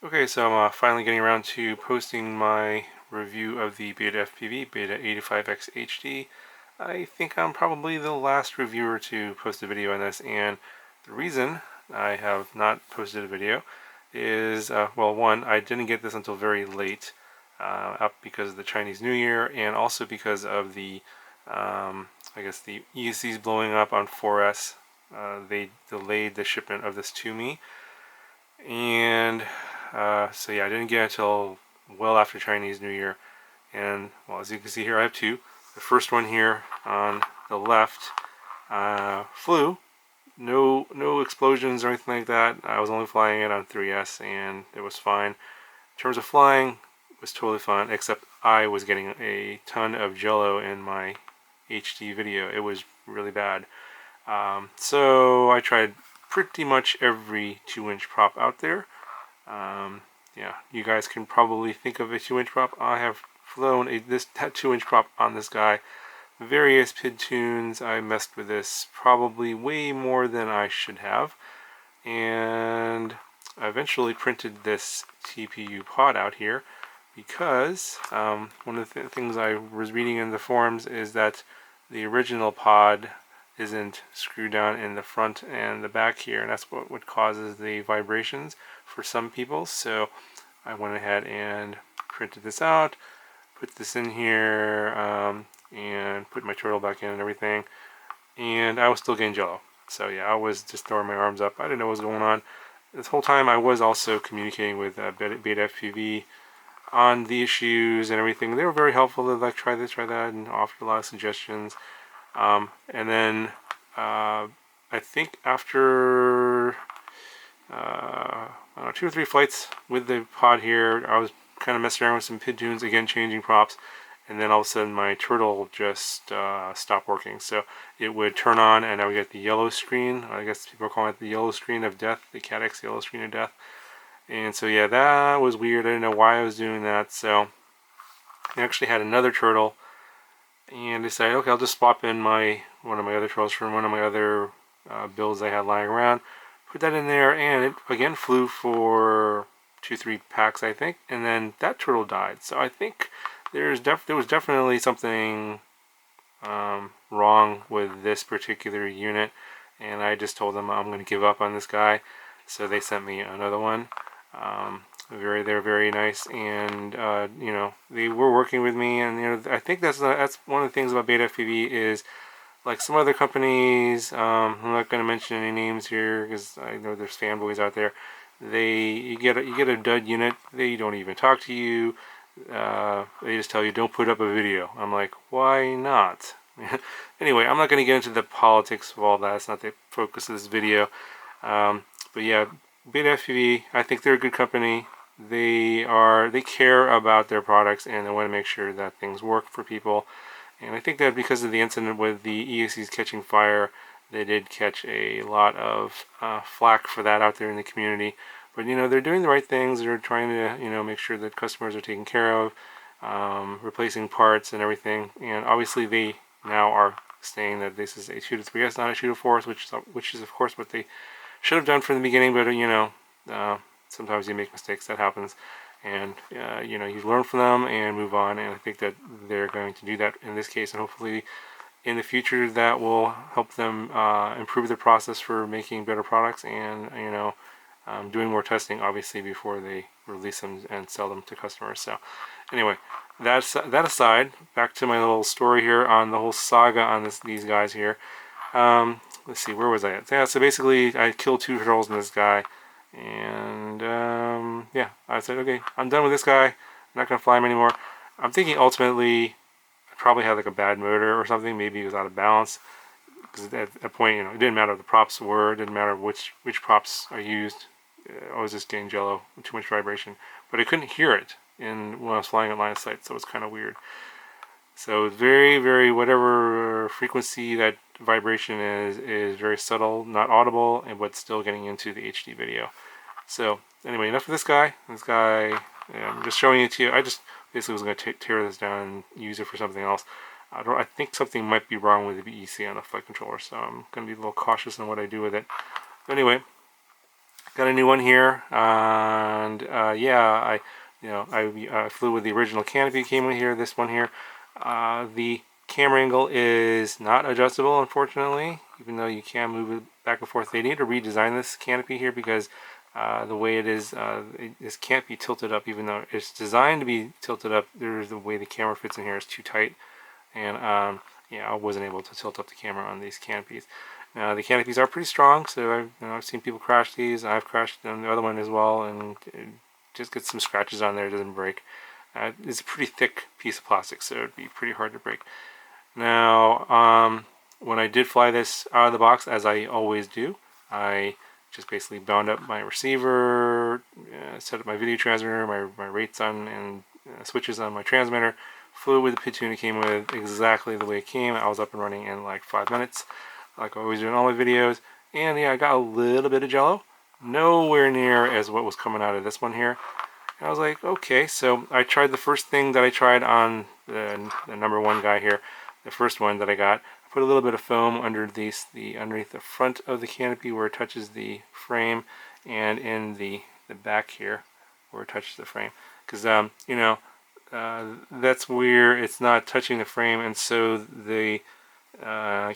Okay, so I'm finally getting around to posting my review of the BetaFPV Beta85x HD. I think I'm probably the last reviewer to post a video on this, and the reason I have not posted a video is, well, one, I didn't get this until very late, up because of the Chinese New Year, and also because of the, I guess the ESCs blowing up on 4S. They delayed the shipment of this to me, and so yeah, I didn't get it until well after Chinese New Year. And well, as you can see here, I have two. The first one here on the left flew. No explosions or anything like that. I was only flying it on 3S and it was fine. In terms of flying, it was totally fine, except I was getting a ton of jello in my HD video. It was really bad. So I tried pretty much every 2-inch prop out there. Yeah, you guys can probably think of a 2-inch prop. I have flown that 2-inch prop on this guy. Various PID tunes. I messed with this probably way more than I should have, and I eventually printed this TPU pod out here because one of the things I was reading in the forums is that the original pod isn't screwed down in the front and the back here, and that's what causes the vibrations for some people. So I went ahead and printed this out, put this in here, and put my turtle back in and everything, and I was still getting jello. So yeah, I was just throwing my arms up. I didn't know what was going on. This whole time I was also communicating with BetaFPV on the issues and everything. They were very helpful. They like, try this, try that, and offered a lot of suggestions. And then I think after I don't know, 2 or 3 flights with the pod here, I was kind of messing around with some PID tunes, again changing props, and then all of a sudden my turtle just stopped working. So it would turn on and I would get the yellow screen. I guess people are calling it the yellow screen of death, the CADX yellow screen of death. And so yeah, that was weird. I didn't know why I was doing that. So I actually had another turtle and decided, okay, I'll just swap in one of my other turtles from one of my other builds I had lying around. Put that in there, and it again flew for 2-3 packs, I think, and then that turtle died. So I think there was definitely something wrong with this particular unit, and I just told them I'm going to give up on this guy. So they sent me another one. They're very nice, and you know, they were working with me, and you know, I think that's one of the things about BetaFPV is, like some other companies, I'm not going to mention any names here because I know there's fanboys out there. You get a dud unit, they don't even talk to you. They just tell you don't put up a video. I'm like, why not? Anyway, I'm not going to get into the politics of all that. It's not the focus of this video. But yeah, BetaFPV, I think they're a good company. They care about their products and they want to make sure that things work for people. And I think that because of the incident with the ESCs catching fire, they did catch a lot of flack for that out there in the community. But you know, they're doing the right things. They're trying to, you know, make sure that customers are taken care of, replacing parts and everything. And obviously, they now are saying that this is a 2-3S, not a 2-4S, which is of course what they should have done from the beginning. But you know, sometimes you make mistakes. That happens. And you know, you learn from them and move on, and I think that they're going to do that in this case, and hopefully in the future that will help them improve the process for making better products, and you know, doing more testing obviously before they release them and sell them to customers. So anyway, that aside, back to my little story here on the whole saga on these guys here. Let's see, where was I at? Yeah, so basically I killed 2 turtles in this guy. And yeah, I said, okay, I'm done with this guy. I'm not going to fly him anymore. I'm thinking ultimately I probably had like a bad motor or something. Maybe he was out of balance. Because at that point, you know, it didn't matter what the props were. It didn't matter which props I used. I was just getting jello, too much vibration. But I couldn't hear it when I was flying at line of sight, so it's kind of weird. So very, whatever frequency that vibration is very subtle, not audible, but still getting into the HD video. So anyway, enough of this guy. Yeah, I'm just showing it to you. I just basically was going to tear this down and use it for something else. I think something might be wrong with the BEC on the flight controller, so I'm going to be a little cautious on what I do with it. But anyway, got a new one here, and yeah, I flew with the original canopy came in here. This one here, the camera angle is not adjustable, unfortunately, even though you can move it back and forth. They need to redesign this canopy here because the way it is, this can't be tilted up, even though it's designed to be tilted up. There's the way the camera fits in here is too tight, and yeah, I wasn't able to tilt up the camera on these canopies. Now the canopies are pretty strong, so I've seen people crash these. I've crashed on the other one as well, and it just gets some scratches on there. It doesn't break. It's a pretty thick piece of plastic, so it'd be pretty hard to break. Now, when I did fly this out of the box, as I always do, I just basically bound up my receiver, set up my video transmitter, my rates on, and switches on my transmitter, flew with the platoon it came with exactly the way it came. I was up and running in like 5 minutes, like I always do in all my videos. And yeah, I got a little bit of jello, nowhere near as what was coming out of this one here. And I was like, okay, so I tried the first thing that I tried on the number one guy here, the first one that I got. I put a little bit of foam underneath the front of the canopy where it touches the frame, and in the back here where it touches the frame, because you know, that's where it's not touching the frame, and so the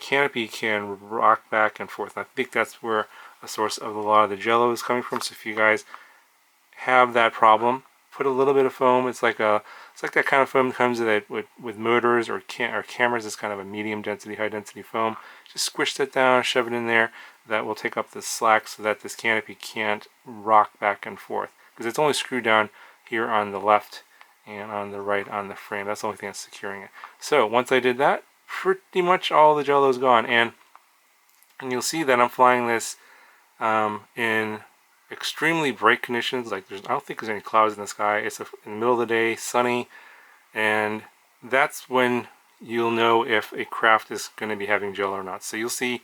canopy can rock back and forth. I think that's where a source of a lot of the jello is coming from. So if you guys have that problem, put a little bit of foam. It's like that kind of foam that comes with motors or cameras. It's kind of a medium density, high density foam. Just squish that down, shove it in there. That will take up the slack so that this canopy can't rock back and forth, because it's only screwed down here on the left and on the right on the frame. That's the only thing that's securing it. So once I did that, pretty much all the jello is gone, and you'll see that I'm flying this in extremely bright conditions. Like I don't think there's any clouds in the sky. It's in the middle of the day, sunny, and that's when you'll know if a craft is going to be having jello or not. So you'll see,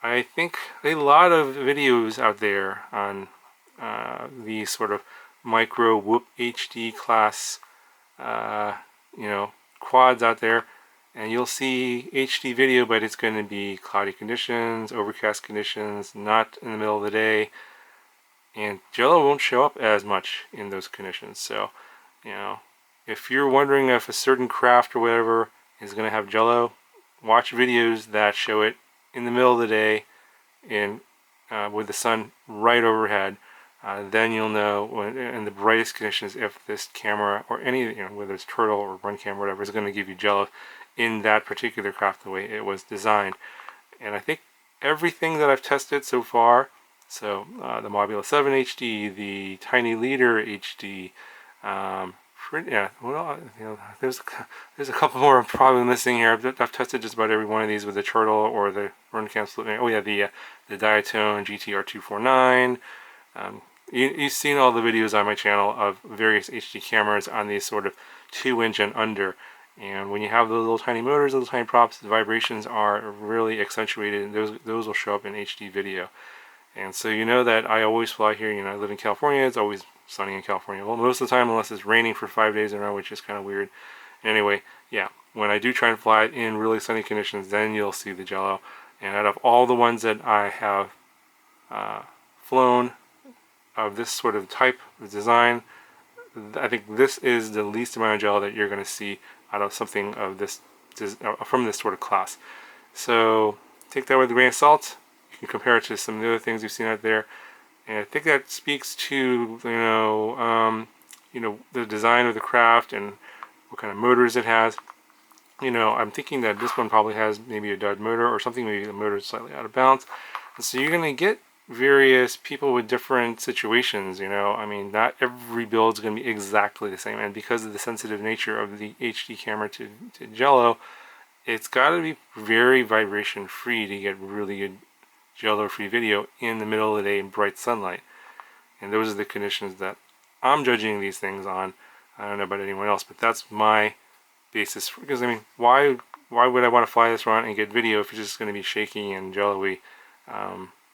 I think, a lot of videos out there on these sort of micro whoop HD class quads out there, and you'll see HD video, but it's going to be cloudy conditions, overcast conditions, not in the middle of the day, and jello won't show up as much in those conditions. So, if you're wondering if a certain craft or whatever is going to have jello, watch videos that show it in the middle of the day and with the sun right overhead. Then you'll know when, in the brightest conditions, if this camera or any, whether it's turtle or run camera, whatever, is going to give you jello in that particular craft the way it was designed. And I think everything that I've tested so far, so the Mobula 7 HD, the Tiny Leader HD, there's a couple more I'm probably missing here. I've tested just about every one of these with the turtle or the run cam. Oh yeah, the Diatone GTR249. You've seen all the videos on my channel of various HD cameras on these sort of 2-inch and under. And when you have those little tiny motors, little tiny props, the vibrations are really accentuated, and those will show up in HD video. And so you know that I always fly here. I live in California. It's always sunny in California. Well, most of the time, unless it's raining for 5 days in a row, which is kind of weird. Anyway, yeah, when I do try and fly in really sunny conditions, then you'll see the jello. And out of all the ones that I have flown of this sort of type of design, I think this is the least amount of jello that you're going to see out of something of this from this sort of class. So take that with a grain of salt. You can compare it to some of the other things you've seen out there, and I think that speaks to the design of the craft and what kind of motors it has. I'm thinking that this one probably has maybe a dud motor or something. Maybe the motor is slightly out of balance, and so you're going to get various people with different situations. I mean, not every build is going to be exactly the same, and because of the sensitive nature of the HD camera to jello, it's got to be very vibration free to get really good jello free video in the middle of the day in bright sunlight. And those are the conditions that I'm judging these things on. I don't know about anyone else, but that's my basis. Because I mean, why would I want to fly this around and get video if it's just going to be shaky and jello-y?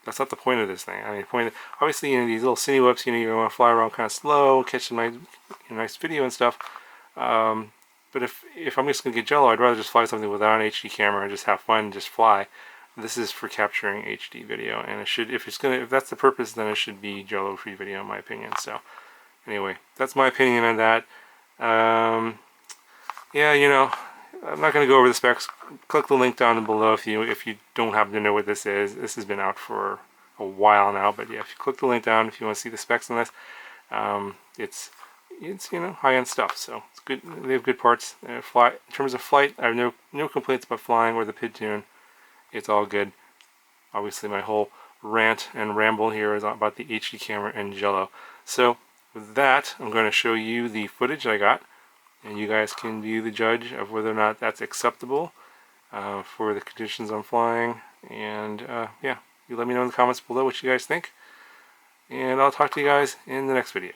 That's not the point of this thing. I mean, the point, obviously, these little CineWhoops, you want to fly around kind of slow, catch some nice video and stuff. But if I'm just going to get jello, I'd rather just fly something without an HD camera and just have fun, just fly. This is for capturing HD video, and it should, if that's the purpose, then it should be jello free video in my opinion. So anyway, that's my opinion on that. Yeah, you know, I'm not going to go over the specs. Click the link down below if you don't happen to know what this is. This has been out for a while now, but yeah, if you click the link down if you want to see the specs on this, it's you know, high-end stuff. So it's good. They have good parts. In terms of flight, I have no complaints about flying or the PID tune. It's all good. Obviously, my whole rant and ramble here is about the HD camera and jello. So with that, I'm going to show you the footage I got, and you guys can be the judge of whether or not that's acceptable for the conditions I'm flying. And yeah, you let me know in the comments below what you guys think, and I'll talk to you guys in the next video.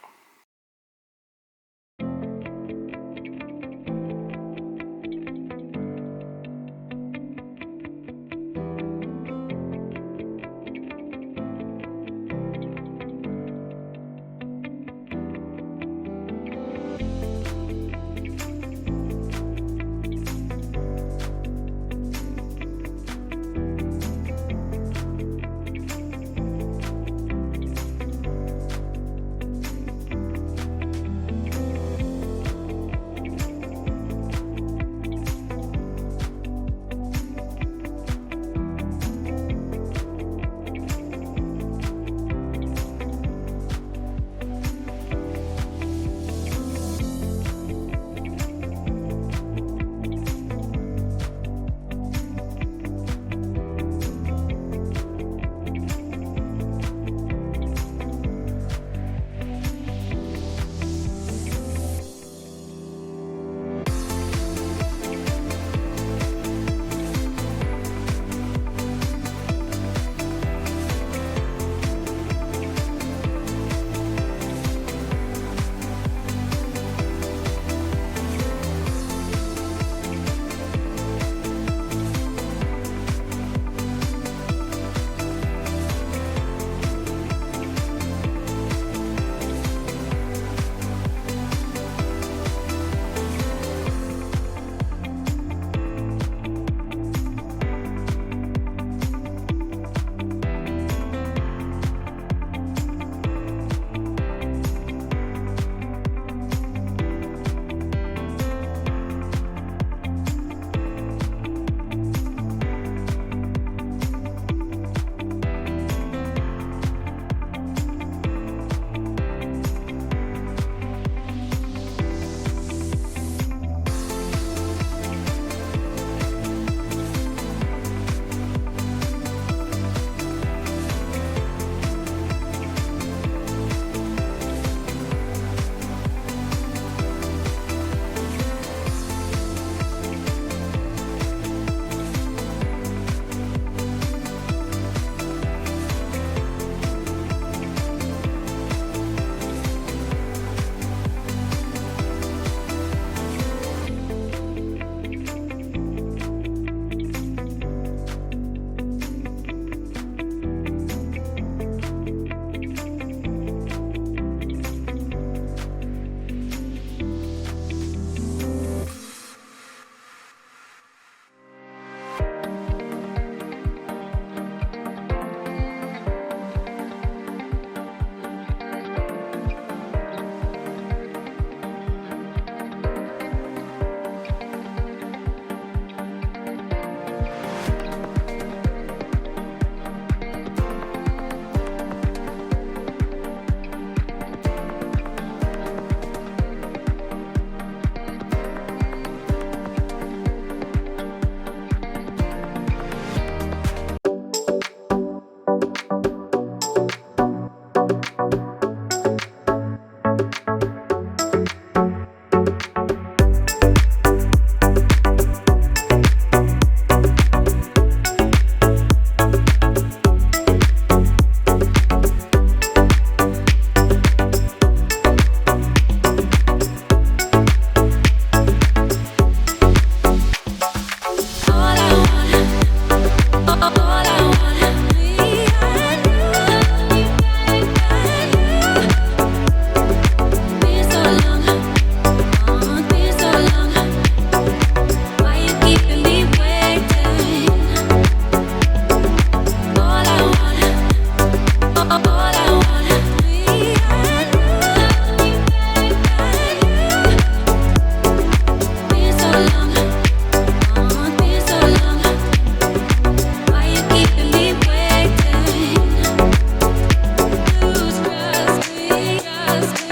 just